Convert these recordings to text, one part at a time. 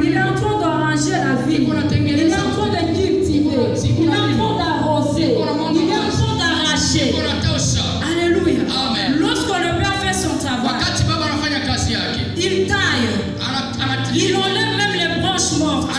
Il est en train d'arranger la vie. Il est en train de cultiver. Il est en train d'arroser. Il est en train d'arracher. Alléluia. Amen. Lorsque le Père fait son travail, il taille. Il enlève même les branches mortes.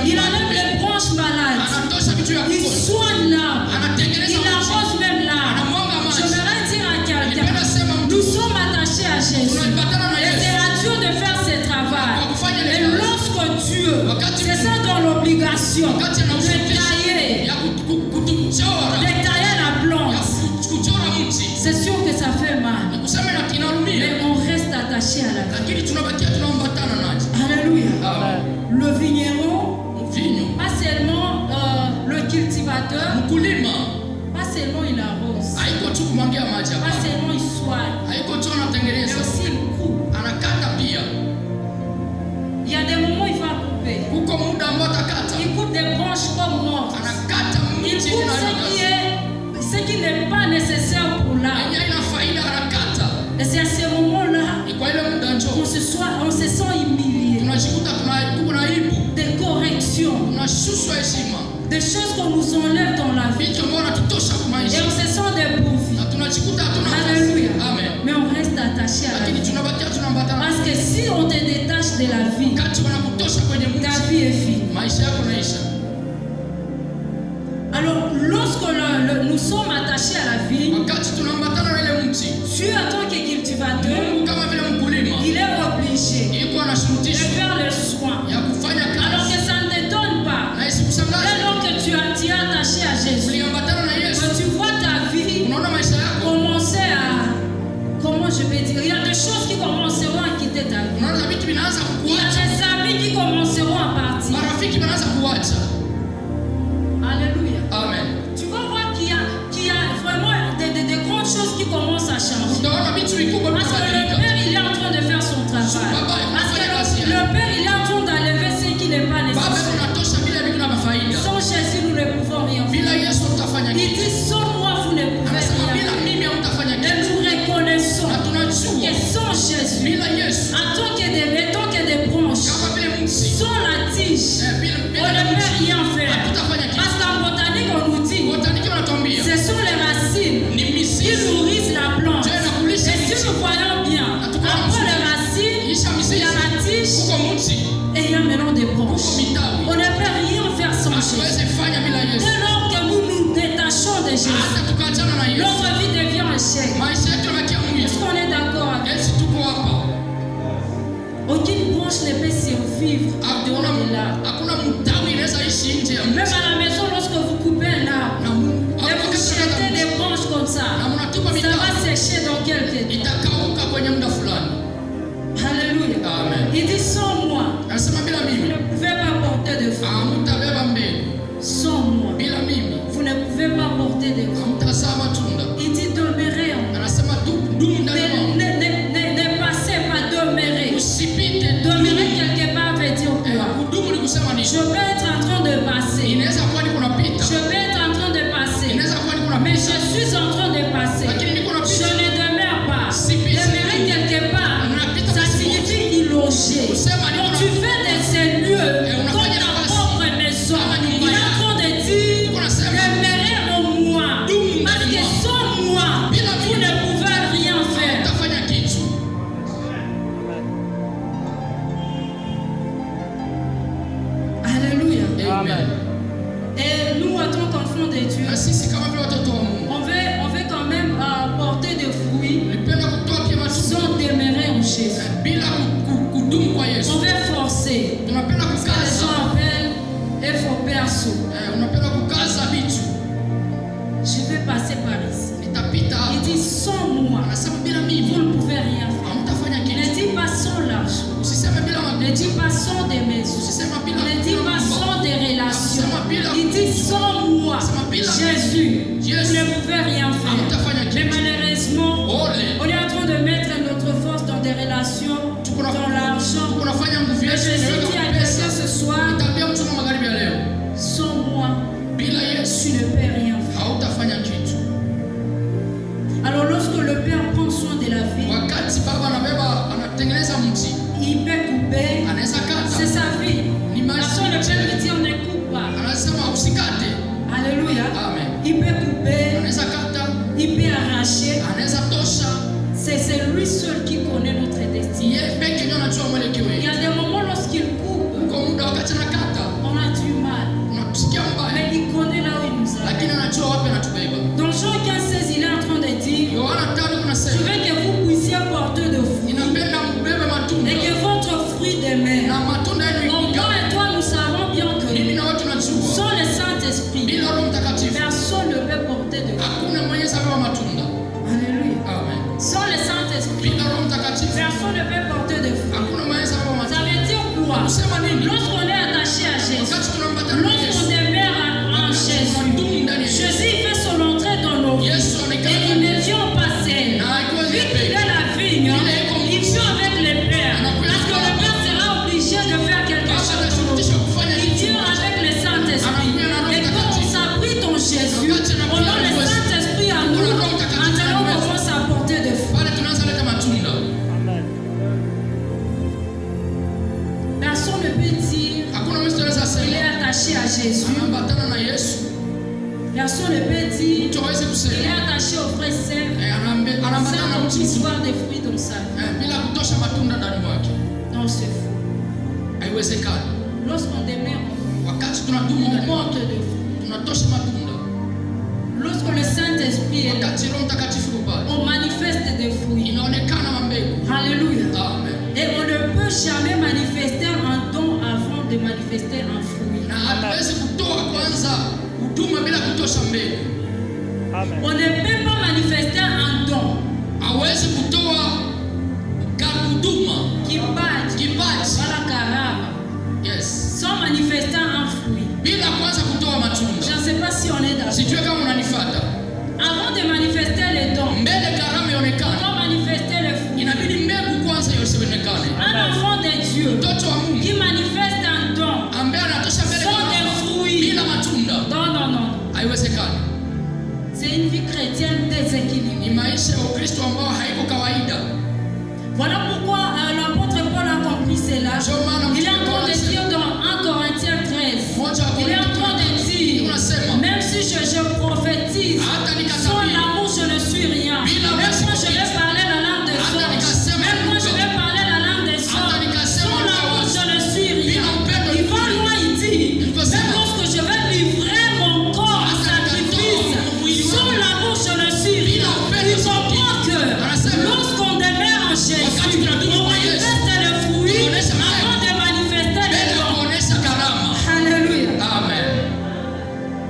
Il enlève les branches malades. Il soigne l'arbre. Il arrose même l'arbre. Je voudrais dire à quelqu'un, nous sommes attachés à Jésus. Et c'est à Dieu de faire ses travail. Et lorsque Dieu, c'est ça dans l'obligation, de tailler la plante, c'est sûr que ça fait mal. Mais on reste attaché à la vie. Alléluia. Le vigneron, pas seulement le cultivateur, pas seulement il arrose, pas seulement il soigne, mais aussi il coupe. Il y a des moments où il va couper. Il coupe des branches comme mortes. Il coupe ce qui n'est pas nécessaire pour l'arbre. Et c'est à ce moment-là qu'on se sent humilié. Des corrections, des choses qu'on nous enlève dans la vie. Et on se sent dépourvu. Alléluia. Mais on reste attaché à la vie. Parce que si on te détache de la vie, ta vie est finie. Alors, lorsque nous sommes attachés à la vie, Dieu, en tant que cultivateur, il est obligé de faire le soin. Alors que ça ne t'étonne pas. Dès lors que tu es attaché à Jésus, quand tu vois ta vie commencer à... Comment je vais dire? Il y a des choses qui commenceront à quitter ta vie. Il y a des amis qui commenceront à partir. Alléluia. Amen. Tu vas voir qu'il y a vraiment des grandes choses qui commencent à changer. Parce que le Père, il est en train de faire son travail. Parce que le Père, il est en train d'enlever ce qui n'est pas nécessaire. Sans Jésus, nous ne pouvons rien faire. Il dit, sans moi, vous ne pouvez rien faire. Et nous reconnaissons que sans Jésus, en tant que des branches, sans la tige, on ne peut rien faire. Parce qu'en botanique, on nous dit, ce sont les racines qui nourrissent la plante. Et si nous voyons bien, après les racines, il y a la tige et il y a maintenant des branches. On ne peut rien faire sans Jésus. Dès lors que nous nous détachons de Jésus, notre vie devient un chèque. Est-ce qu'on est d'accord avec ça? Aucune branche ne peut survivre en dehors de l'arbre. Même à la maison, lorsque vous coupez un arbre et vous jetez des branches comme ça, ça va sécher dans quelques temps. Alléluia. Il dit sans moi, vous ne pouvez pas porter de fruits. Sans moi, vous ne pouvez pas porter de fruits. Il dit demeurer en moi. Ne passez pas, demeurer. Demeurer quelque part veut dire quoi? Je peux être en train de passer. Je peux être en train de passer. Mais je suis en train de passer. Je ne demeure pas. Demeurer quelque part, ça signifie y loger. Donc tu fais de ces lieux comme ta propre maison. Il est en train de dire demeurez en moi. Parce que sans moi, vous ne pouvez rien faire. Alléluia. Amen. Et nous, en tant qu'enfants de Dieu, on veut quand même porter des fruits sans demeurer en Jésus. On veut forcer. Ce que les gens appellent effort perso. Je vais passer par ici. Il dit sans moi, vous ne pouvez rien faire. Ne dis pas sans l'argent. Ne dis pas sans des maisons. Ne dis pas sans des relations. Il dit sans moi, Jésus, vous ne pouvez rien faire. Mais malheureusement, on est en train de mettre notre force dans des relations, dans l'argent. Mais Jésus dit à quelqu'un ce soir, sans moi, tu ne peux rien faire. Alors lorsque le Père prend soin de la vie, il peut couper. C'est quoi? Lorsqu'on est attaché à Jésus, lorsqu'on demeure en Jésus, Jésus fait son entrée dans nos vies. Et nous ne vivons pas seuls. Vu qu'il est la vigne, il vient avec les pères. Parce que le père sera obligé de faire quelque chose pour nous. Il vient avec le Saint-Esprit. Et quand on s'abrite en Jésus, on a le Saint-Esprit à nous. Maintenant, on commence à porter des fruits. Personne ne peut dire qu'il est attaché à Jésus. Personne ne peut dire qu'il est attaché au frère sans qu'il soit des fruits dans sa vie. Non, c'est faux. Lorsqu'on demeure, on porte des fruits. Lorsque le Saint-Esprit est là, on manifeste des fruits. Alléluia. Et on ne peut jamais manifester un don avant de manifester un fruit. On ne peut pas manifester un don sans manifester un fruit. Je ne sais pas si on est d'accord. Avant de manifester les dons, on doit manifester le fruit. Un enfant de Dieu qui manifeste un don sans des fruits. Non. C'est une vie chrétienne déséquilibrée. Voilà pourquoi l'apôtre Paul a compris cela. Il est en train de dire dans 1 Corinthiens 13, il est en train de dire, même si je prophétise, sans l'amour je ne suis rien. Même quand je vais parler la langue des autres, même quand je vais parler la langue des autres, sans l'amour je ne suis rien. Il va loin, il dit, même lorsque je vais livrer mon corps en sacrifice, sans l'amour je ne suis rien. Il comprend que lorsqu'on demeure en Jésus, on manifeste le fruit avant de manifester le don. Alléluia. Amen.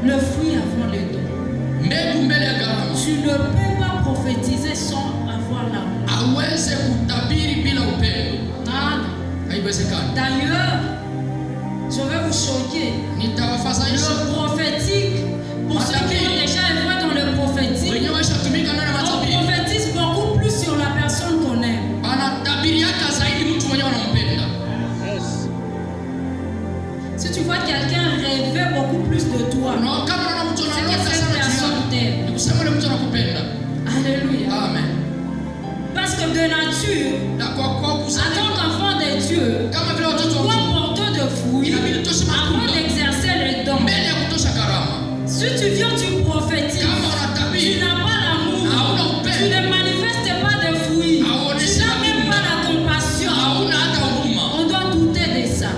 Le fruit avant le don. Tu ne peux pas prophétiser sans avoir l'amour. D'ailleurs, je vais vous choquer. Le prophétique, pour ceux qui ont déjà œuvré dans le prophétique, on prophétise beaucoup plus sur la personne qu'on aime. Si tu vois quelqu'un rêver beaucoup plus de toi, c'est que cette personne t'aime. Alléluia. Amen. Parce que de nature, en tant qu'enfant de Dieu, on doit porter de fruits avant d'exercer les dons. Si tu viens, tu prophétises, tu n'as pas l'amour, tu ne manifestes pas de fruits, tu n'as même pas la compassion, on doit douter de ça.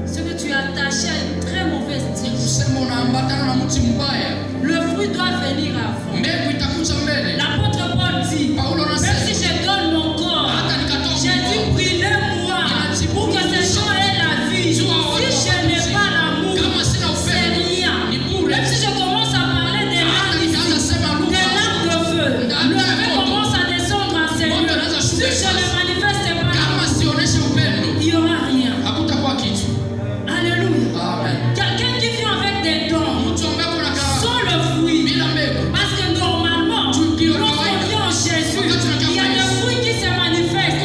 C'est que tu es attaché à une très mauvaise tige. Le fruit doit venir avant. L'apôtre Paul dit, même si je donne mon corps, j'ai dit brûlez-moi pour que ces gens aient la vie. Si je n'ai pas l'amour, c'est rien. Même si je commence à parler des larmes ici, des larmes de feu, le feu commence à descendre en Seigneur. Si je ne manifeste pas l'amour, il n'y aura rien. Alléluia. Quelqu'un qui vient avec des dons sans le fruit, parce que normalement, lorsqu'on vient en Jésus, il y a des fruits qui se manifestent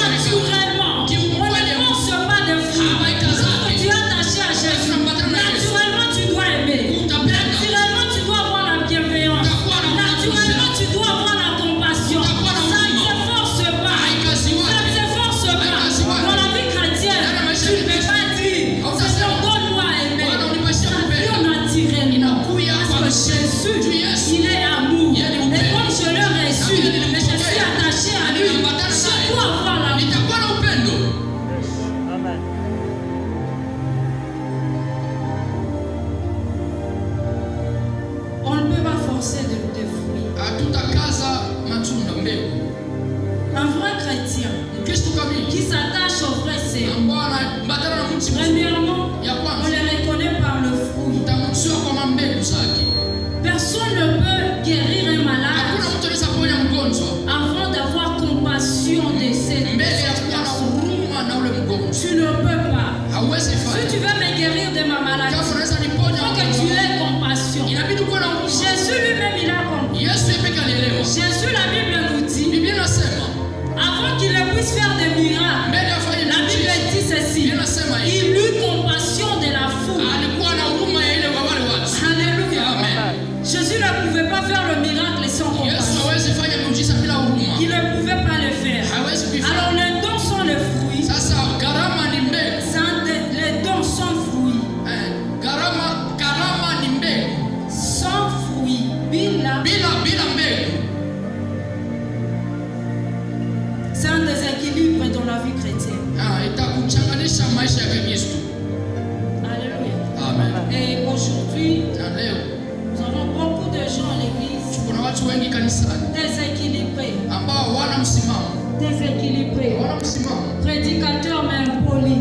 naturellement. On ne force pas de fruits. Lorsque tu es attaché à Jésus, naturellement tu dois aimer. Naturellement tu dois avoir la bienveillance. Naturellement tu dois avoir la compassion. Ça ne se force pas. Ça ne se force pas. Dans la vie chrétienne, tu ne peux pas dire Seigneur, donne-moi à aimer. Ça vient naturellement. Parce que Jésus, il est amour. Et comme je l'ai reçu, et je suis attaché à lui, je dois avoir l'amour. Amen. On ne peut pas forcer de fruits. Un vrai chrétien qui s'attache au vrai Seigneur, premièrement, on les reconnaît par le fruit. Personne ne peut guérir un malade avant d'avoir compassion de cette personne. tu ne peux pas. Si tu veux me guérir de ma maladie, il faut que tu aies compassion. Jésus lui-même, il a compris. Jésus, la Bible nous dit, avant qu'il ne puisse faire des miracles, la Bible dit ceci, il eut compassion de la foule. Alléluia. Jésus ne pouvait pas faire le miracle sans compassion. Il ne pouvait pas le faire. Alors les dons sont le fruit. Les dons sont fruits. Sans fruit. C'est un déséquilibre dans la vie chrétienne. Alléluia. Amen. Et aujourd'hui, nous avons beaucoup de gens à l'église déséquilibrés. Déséquilibrés. Prédicateur mais impoli.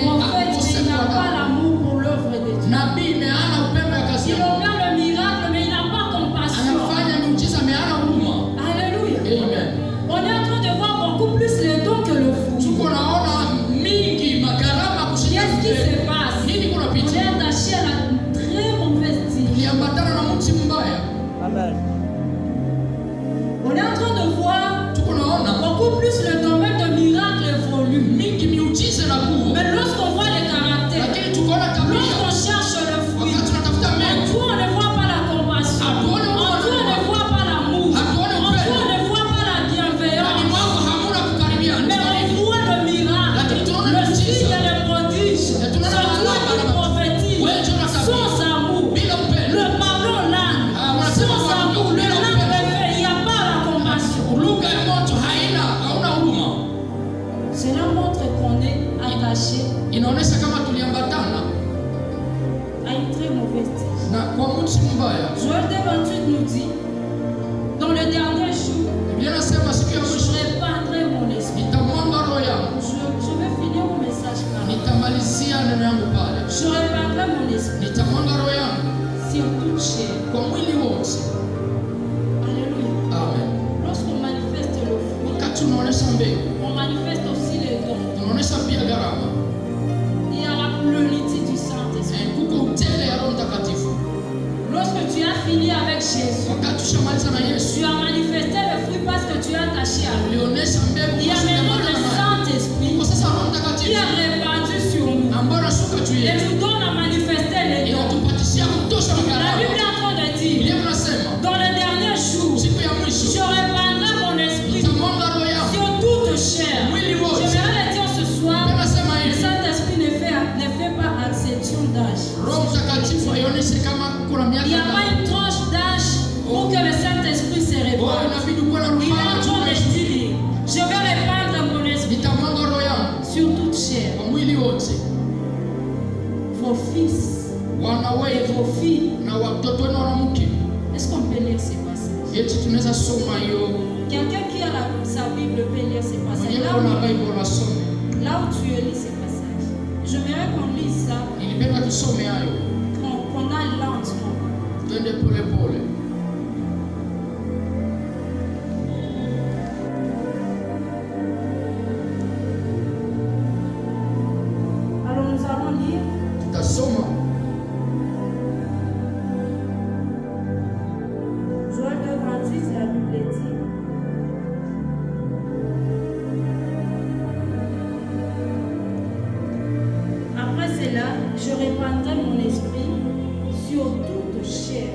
Prophète, il n'a pas l'amour pour l'œuvre de Dieu. Il opère le miracle, mais il n'a pas compassion. Alléluia. Amen. On est en train de voir beaucoup plus les dons que le fruit. Qu'est-ce qui se passe? On est attaché à la très mauvaise vie. Amen. On est en train de voir beaucoup plus le domaine de miracle évolue. Mais lorsqu'on voit les caractères, lorsqu'on cherche le fruit, en tout on ne voit pas la compassion, en tout on ne voit pas l'amour, en tout on ne voit pas la bienveillance. Mais on voit le miracle, le signe et le prodige, c'est toi qui prophétise, sans amour, le pardon l'âme, sans amour, le l'âme réveille, il n'y a pas la compassion. Cela montre qu'on est attaché à une très mauvaise tige. Joël 2:28 nous dit, dans le dernier jour, je répandrai mon esprit. Je vais finir mon message par là. Je répandrai mon esprit sur toute chair. Alléluia. Amen. Lorsqu'on manifeste le fruit, on manifeste aussi les dons. Il y a la plénitude du Saint-Esprit. Lorsque tu as fini avec Jésus, tu as manifesté le fruit parce que tu es attaché à lui. Il y a maintenant le Saint-Esprit qui est répandu sur nous et nous donne à manifester les dons. La Bible est en train de dire, dans les derniers jours, je répandrai mon esprit sur toute chair. J'aimerais le dire ce soir, le Saint-Esprit ne fait pas exception d'âge. Il n'y a pas une tranche d'âge pour que le Saint-Esprit se répande. Il est en train de dire, je vais répandre mon esprit sur toute chair. Vos fils et vos filles. Est-ce qu'on peut lire ces passages? Quelqu'un qui a sa Bible peut lire ces passages. Là où tu lis ces passages, j'aimerais qu'on lise ça, qu'on aille lentement. Alors nous allons lire Joël 2:28, la Bible dit. Après cela, je répandrai mon esprit sur toute chair.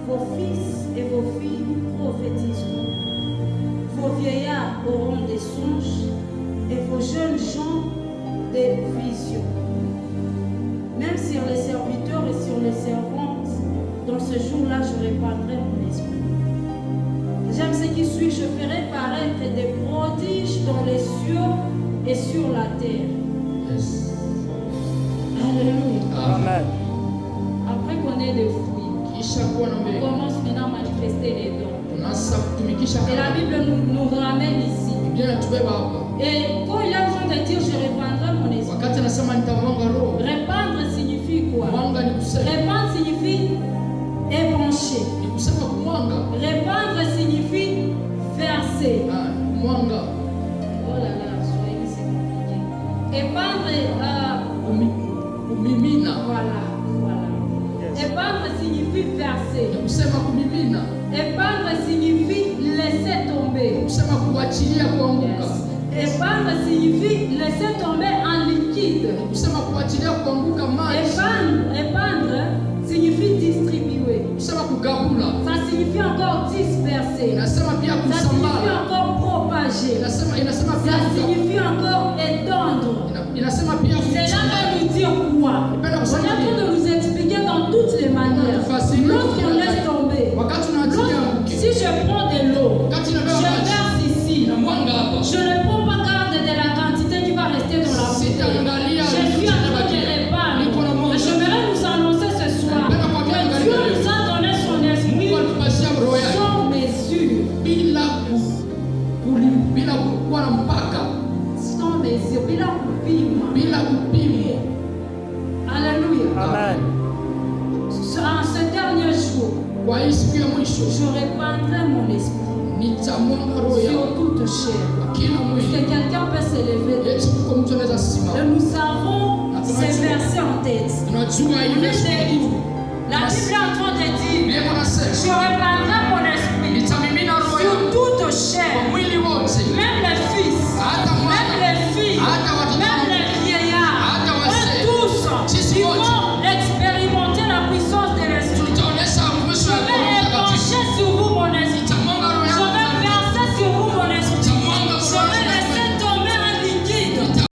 Vos fils et vos filles prophétiseront. Vos vieillards auront des songes et vos jeunes gens des visions. Même sur les serviteurs et sur les servantes, dans ce jour-là, je répandrai mon esprit. J'aime ce qui suit, je ferai paraître des prodiges dans les cieux et sur la terre. Yes. Alléluia. Amen. Après qu'on ait des fruits, on commence maintenant à manifester les dons. Et la Bible nous ramène ici. Et quand il est en train de dire je répandrai mon esprit, répandre signifie quoi? Répandre signifie épancher. Répandre signifie verser. Oh là là, soyez ici. Épandre, voilà. Épandre signifie verser. Épandre signifie laisser tomber. Yes. Épandre signifie laisser tomber en liquide. Épandre signifie distribuer. Ça signifie encore disperser. Ça signifie encore propager. Ça signifie encore étendre. Cela va nous dire quoi? On est en train de nous expliquer dans toutes les manières. Lorsqu'on laisse tomber, si je prends de l'eau, je verse ici. Je ne prends pas garde de la quantité qui va rester dans la bouteille. Je suis en train de répandre. J'aimerais nous annoncer ce soir que Dieu nous a donné son esprit sans mesure. Sans mesure, bila kupima. Alléluia. Amen. En ce dernier jour, je répandrai mon esprit sur toute chair. Que quelqu'un peut s'élever. Et nous avons ces versets en tête. La Bible est en train de dire, je répandrai